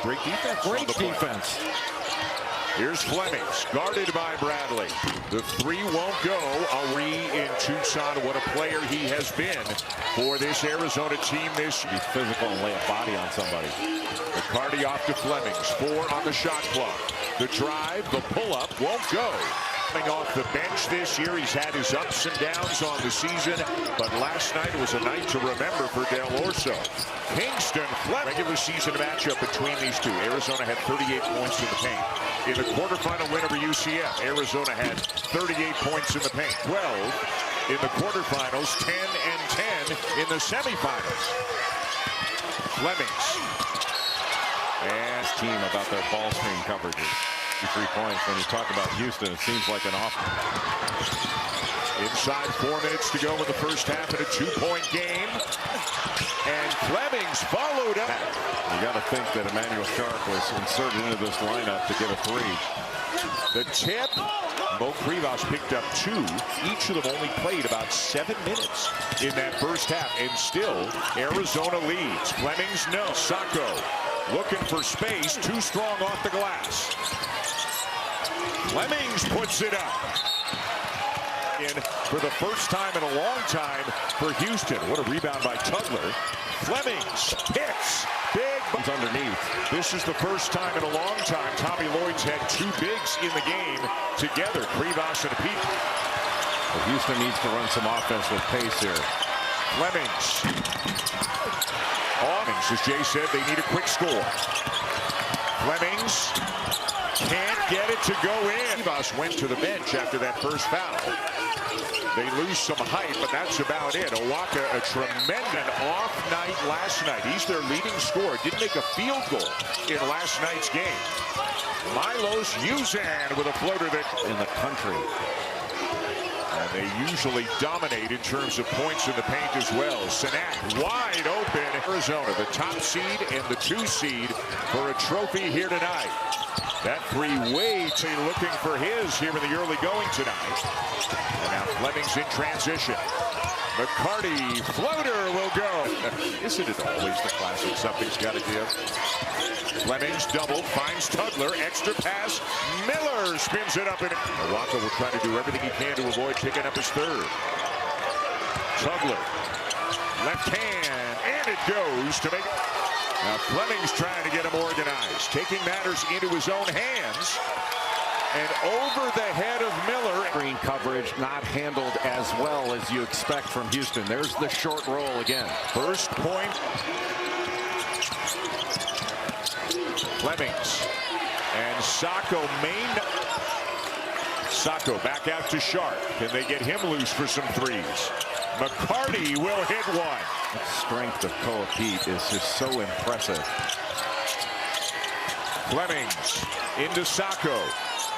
great defense. Great defense. Here's Flemings, guarded by Bradley. The three won't go. Ari in Tucson. What a player he has been for this Arizona team this year. Be physical and lay a body on somebody. McCarty off to Flemings. 4 on the shot clock. The drive, the pull-up won't go. Coming off the bench this year, he's had his ups and downs on the season, but last night was a night to remember for Del Orso. Kingston, regular season matchup between these two. Arizona had 38 points in the paint. In the quarterfinal win over UCF, Arizona had 38 points in the paint. 12 in the quarterfinals, 10 and 10 in the semifinals. Flemings. And his team about their ball screen coverages. 3 points. When you talk about Houston, it seems like an awful. Inside 4 minutes to go in the first half in a 2-point game. And Flemings followed up. You got to think that Emmanuel Sharp was inserted into this lineup to get a 3. The tip. Mo Krivas picked up 2. Each of them only played about 7 minutes in that first half. And still, Arizona leads. Flemings, no. Sacco looking for space. Too strong off the glass. Flemings puts it up. For the first time in a long time for Houston. What a rebound by Tugler. Flemings hits. Big underneath. This is the first time in a long time Tommy Lloyd's had 2 bigs in the game together. Krivas and Pete. Well, Houston needs to run some offense with pace here. Flemings. As Jay said, they need a quick score. Flemings can't get it to go in. Krivas went to the bench after that first foul. They lose some height, but that's about it. Owaka, a tremendous off night last night. He's their leading scorer. Didn't make a field goal in last night's game. Milos Uzan with a floater that in the country. And they usually dominate in terms of points in the paint as well. Sanak wide open. Arizona, the top seed and the 2 seed for a trophy here tonight. That three-way team looking for his here in the early going tonight. And now Flemings in transition. McCarty, floater will go. Isn't it always the classic? Something's got to give. Flemings double, finds Tugler, extra pass. Miller spins it up. Owaka will try to do everything he can to avoid picking up his 3rd. Tugler, left hand, and it goes to make it. Now Flemings trying to get him organized, taking matters into his own hands. And over the head of Miller. Screen coverage not handled as well as you expect from Houston. There's the short roll again. First point. Flemings. And Sacco Sacco back out to Sharp. Can they get him loose for some 3s? McCarty will hit one. The strength of Koa Pete is just so impressive. Flemings into Sacco.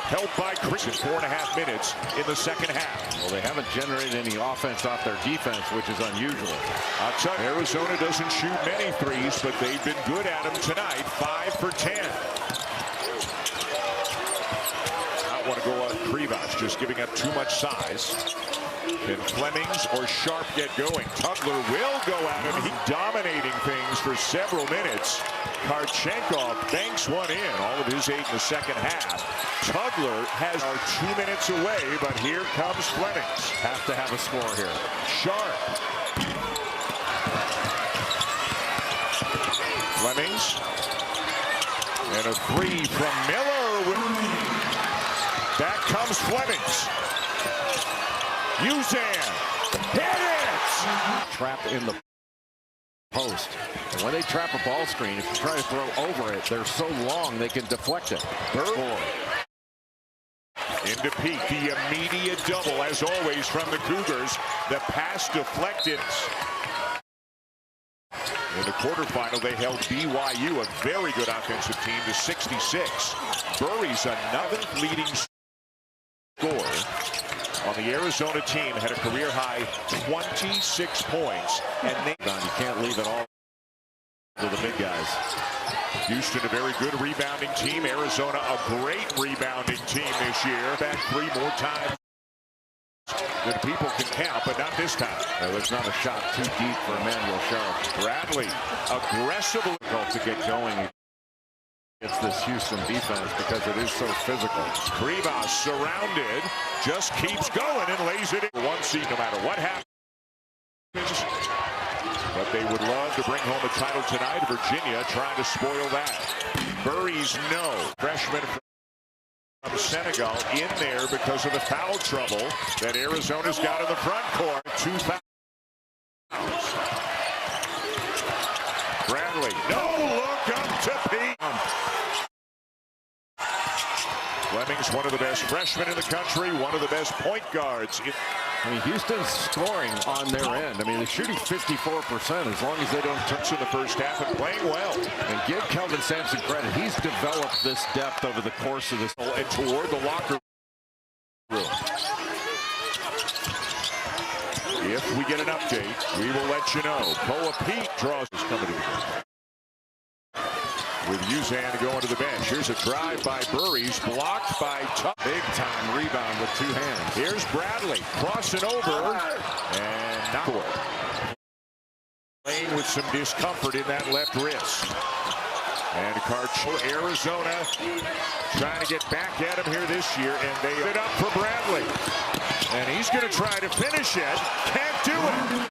Helped by Kingston. 4.5 minutes in the second half. Well, they haven't generated any offense off their defense, which is unusual. I'll tell you, Arizona doesn't shoot many 3s, but they've been good at them tonight. 5 for 10. I don't want to go on Krivas, just giving up too much size. Can Flemings or Sharp get going? Tugler will go at him. He's dominating things for several minutes. Karchenkov banks one in. All of his 8 in the second half. Tugler has 2 minutes away, but here comes Flemings. Have to have a score here. Sharp. Flemings. And a 3 from Miller. Back comes Flemings. Uzan. Hit it! Trapped in the post. And when they trap a ball screen, if you try to throw over it, they're so long they can deflect it. Third. Into Pete, the immediate double, as always, from the Cougars. The pass deflected. In the quarterfinal, they held BYU, a very good offensive team, to 66. Burry's another leading scorer on the Arizona team, had a career-high 26 points. And you can't leave it all to the big guys. Houston, a very good rebounding team. Arizona, a great rebounding team this year. Back 3 more times than people can count, but not this time. No, there's not a shot too deep for Emmanuel Sharp. Bradley, aggressively to get going. It's this Houston defense because it is so physical. REBS surrounded, just keeps going and lays it in. One seed no matter what happens. But they would love to bring home a title tonight. Virginia trying to spoil that. Burries no. Freshman from Senegal in there because of the foul trouble that Arizona's got in the front court. 2 fouls. Bradley, no look up to Pete. Flemings, one of the best freshmen in the country, one of the best point guards. I mean, Houston's scoring on their end. I mean, they're shooting 54% as long as they don't touch in the first half and playing well. And give Kelvin Sampson credit. He's developed this depth over the course of this. And toward the locker room. If we get an update, we will let you know. Koa Pete draws is coming to the game. With Uzan going to the bench. Here's a drive by Burries, blocked by Tuck. Big time rebound with 2 hands. Here's Bradley crossing over and not for it. Playing with some discomfort in that left wrist. And Arizona trying to get back at him here this year, and they it up for Bradley. And he's going to try to finish it. Can't do it.